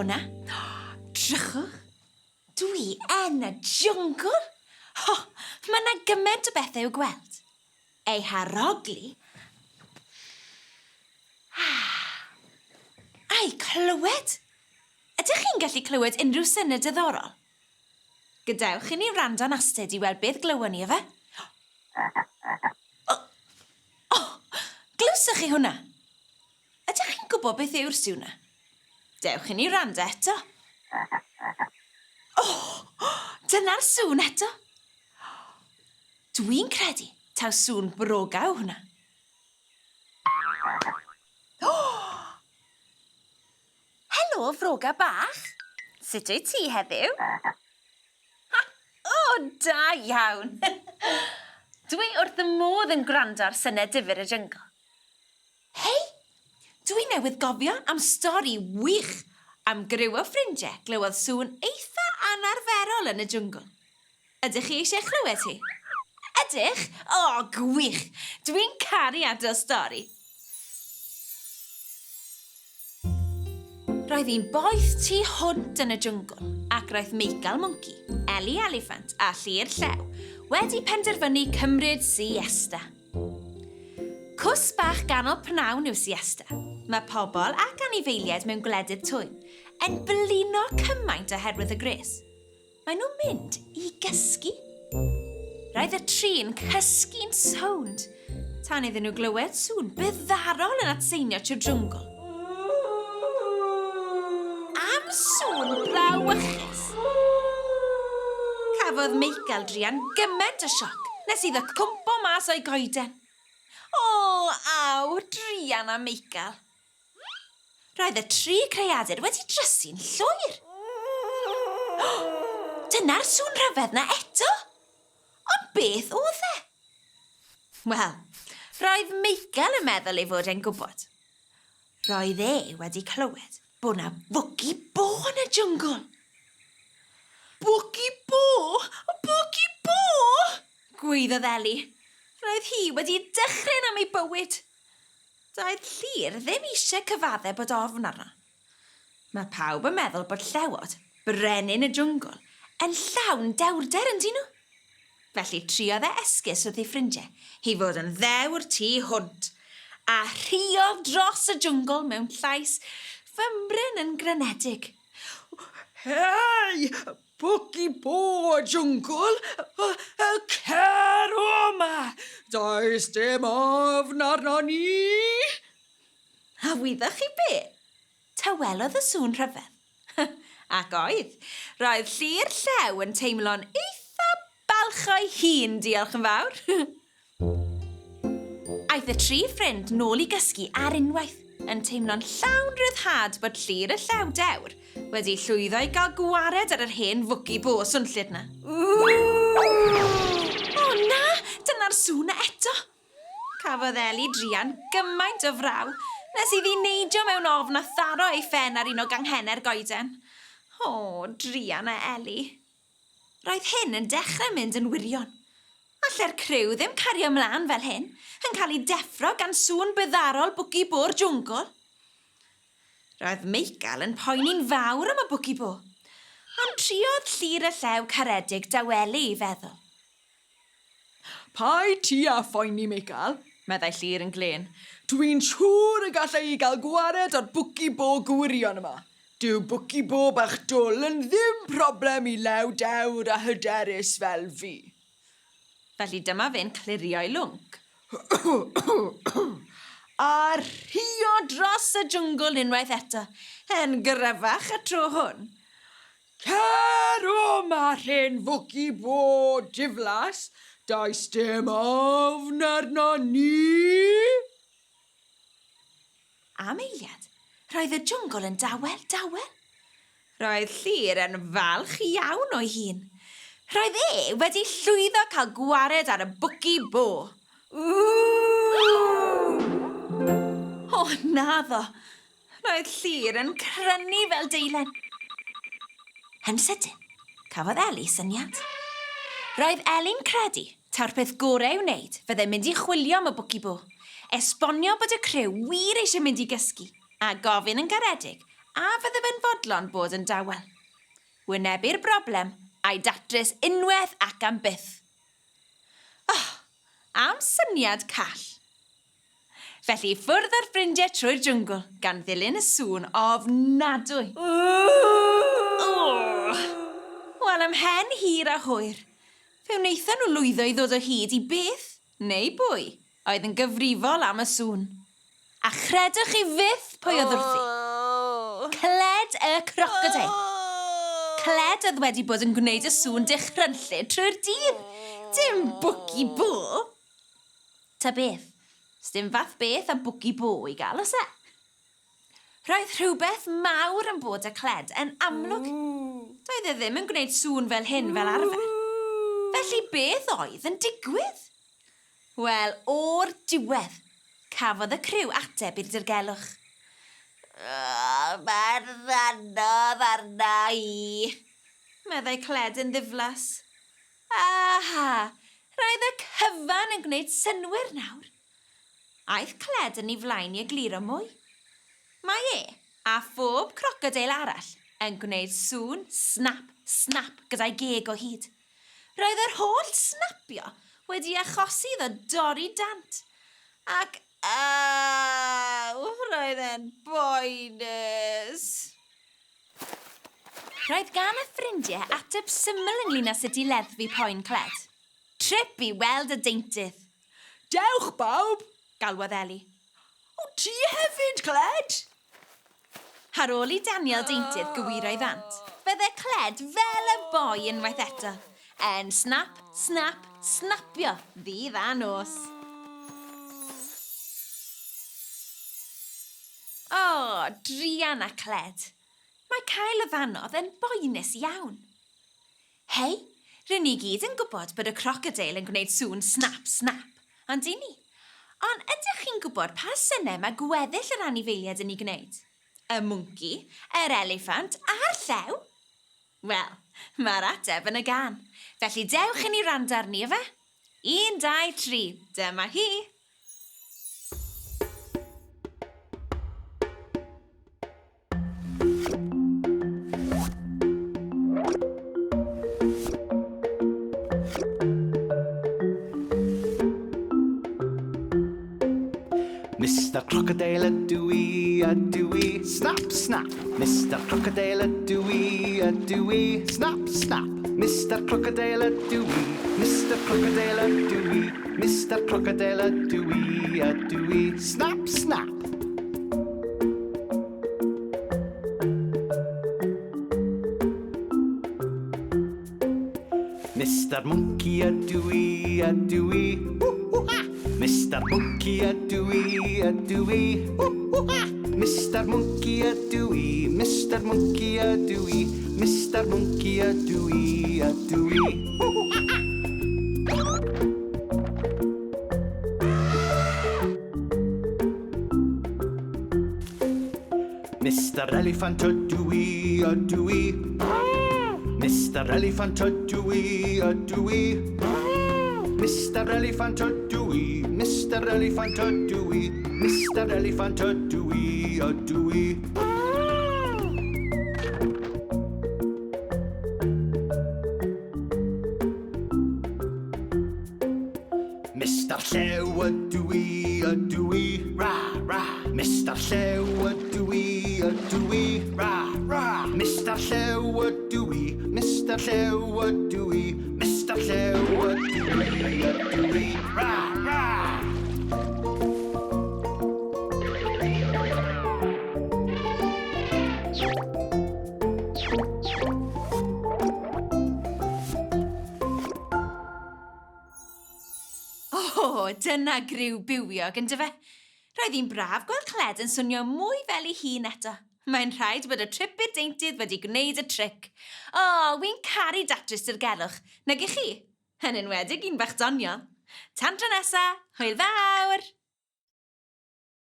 hwnna? Drychwch. Dwi yn y jungl. Mae yna gymaint o bethau i'w gweld. Ei harogli. A'i clywed. Ydych chi'n gallu clywed unrhyw syniad diddorol? Gadewch i ni wrando'n astud i weld beth glywon ni efe. Glywswch chi hwnna? Ydych chi'n gwybod beth yw'r sŵn? Dewch i ni wrando eto. Dyna'r sŵn eto. Dwi'n credu taw sŵn brogaw hwnna. Helo, froga bach. Sut wyt ti heddiw? Da iawn. Dwi wrth y modd yn gwrando ar syniad difyr y jyngl. Hei, dwi newydd gofio am stori wych am gryw o ffrindiau glywodd sŵn eitha anarferol yn y jyngl. Ydych chi eisiau chlywed hi? Ydych? Gwych! Dwi'n caru adael stori. Roedd hi'n boeth tu hwnt yn y jyngl ac roedd Michael Monkey, Eli Elephant a Llyr Llew wedi penderfynu cymryd siesta. Cws bach ganol pnawn yw siesta. Mae pobl ac anifeiliaid mewn gwledydd twyn yn blino cymaint oherwydd y gres. Maen nhw'n mynd i gysgu. Roedd y tri'n cysgu'n sownd tan iddyn nhw glywed sŵn byddarol yn atseinio trwy'r jwngl. Am sŵn brawychus. Cafodd Michael drian gymaint o sioc nes iddo cwmpo mas o'i goeden. Drian a Michael. Roedd y tri creadur wedi drysu'n llwyr. Dyna'r sŵn rhyfedd na eto. Ond beth oedd e? Wel, roedd Michael yn meddwl ei fod e'n gwybod. Roedd wedi clywed bod yna fwgi bo yn y jyngl. Bwgi bo? Bwgi bo? Gwaeddodd Eli. Roedd hi wedi dychryn am ei bywyd. Doedd Llyr ddim eisiau cyfaddau bod ofn arno. Mae pawb yn meddwl bod llewod, brenin y jwngl, yn llawn dewrder yn dyn nhw. Felly triodd esgus wrth ei ffrindiau hi fod yn ddewr tu hwnt a rhiodd dros y jwngl mewn llais fymryn yn granedig. Hei! Bwgi bo jwngl, Caru yma, does dim ofn arno ni. A wyddwch chi be? Tawelodd y sŵn rhyfedd. Ac oedd, roedd Llyr Llew yn teimlo'n eitha balch o'i hun, diolch yn fawr. Aeth y tri ffrind nôl i gysgu ar unwaith, yn teimlo'n llawn ryddhad bod Llyr y Llew dewr wedi llwyddo i gael gwared ar yr hen fwgi bo swnllid na. Na, dyna'r sŵn eto. Cafodd Eli drian gymaint o fraw nes iddi neidio mewn ofn a tharo ei ffen ar un o ganghenau'r goeden. Drian a Eli. Roedd hyn yn dechrau mynd yn wirion. Allai'r criw ddim cario ymlaen fel hyn, yn cael ei deffro gan sŵn byddarol bwgi bo'r jwngl. Roedd Michael yn poeni'n fawr am y bwgi bo, ond triodd Llyr y Llew caredig dawelu i feddwl. Pai ti a phoeni, Michael, meddai Llyr yn glen. Dwi'n siŵr y gallai i gael gwared o'r bwgi bo gwirion yma. Dyw bwgi bo bach dwl yn ddim problem i lew dewr a hyderus fel fi. Felly dyma fe'n clirio'i lwnc. A rhio dros y jwngl unwaith eto, yn gryfach y tro hwn. Caru mae'r hen fwgi bo diflas, does dim ofn arno ni. Am eiliad, roedd y jwngl yn dawel. Roedd Llyr yn falch iawn o'i hun. Roedd wedi llwyddo cael gwared ar y bwgi bo. Naddo. Roedd Llyr yn crynu fel deilen. Yn sydyn, cafodd Eli syniad. Roedd Eli'n credu taw'r peth gorau i'w wneud fyddai'n mynd i chwilio am y bwgi bo, esbonio bod y criw wir eisiau mynd i gysgu, a gofyn yn garedig a fydde fe'n fodlon bod yn dawel. Wynebu'r broblem a'i datrys unwaith ac am byth. Am syniad call. Felly ffwrdd â'r ffrindiau trwy'r jwngl gan ddilyn y sŵn ofnadwy. Wel, am hen hir a hwyr, fe wnaethon nhw lwyddo i ddod o hyd i beth, neu bwy, oedd yn gyfrifol am y sŵn. A chredwch chi fyth pwy oedd wrthi. Cled y crocodeil. Cled oedd wedi bod yn gwneud y sŵn dechrynllyd trwy'r dydd. Dim bwci bo. Ta beth, sdim fath beth a bwci bo i gael, os e? Roedd rhywbeth mawr yn bod y cled yn amlwg. Doedd e ddim yn gwneud sŵn fel hyn fel arfer. Felly beth oedd yn digwydd? Wel, o'r diwedd, cafodd y criw ateb i'r dirgelwch. Mae'r anodd arna i, meddai cled yn ddiflas. Roedd y cyfan yn gwneud synwyr nawr. Aeth cled yn ei flaen i egluro mwy. Mae e a phob crocodeil arall yn gwneud sŵn snap, snap gyda'i geg o hyd. Roedd yr holl snapio wedi achosi iddo dorri dant. Ac roedd e'n boenus. Roedd gan y ffrindiau ateb syml ynglyn â sut i leddfu poen cled. Trip i weld y deintydd. Dewch, bawb, galwodd Eli. O, ti hefyd, cled? Ar ôl i Daniel deintydd gywiro i ddant, fydde cled fel y boi unwaith eto. Yn snap, snap, snapio ddydd a nos. Drian a cled. Mae cael y fanodd yn boenus iawn. Hei, rydyn ni gyd yn gwybod bod y crocodeil yn gwneud sŵn snap, snap, ond i ni. Ond ydych chi'n gwybod pa synau mae gweddill yr anifeiliaid yn ei gwneud? Y mwnci, yr eliffant a'r llew? Wel, mae'r ateb yn y gan. Felly dewch i ni rando arni efe. 1, 2, 3, dyma hi. Mistar Crocodeil ydw, snap, snap. Mistar Crocodeil ydw, snap, snap. Mistar Crocodeil ydw, Mistar Crocodeil ydw, Mistar Crocodeil ydw, snap, snap. Mistar Monkey ydw, Mistar Monkey ydw, Mistar Monkey ydw, Mistar Monkey ydw, Mistar Monkey ydw. Mistar Elephant ydw, Mistar Elephant ydw, Mistar Elephant ydw, Mistar Elephant ydw, Mistar Elephant ydw. Mistar Llew ydw, ra, ra. Mistar Llew ydw, ra, ra. Mistar Llew ydw, Mistar Llew ydw, Mistar Llew ydw, ra, ra. Dyna griw bywiog, ynddo fe? Roedd hi'n braf gweld cled yn swnio mwy fel ei hun eto. Mae'n rhaid bod y trip i'r deintydd wedi gwneud y tric. Wy'n caru datrys dirgelwch. Nag i chi? Yn enwedig un bach doniol. Tan tro nesa, hwyl fawr!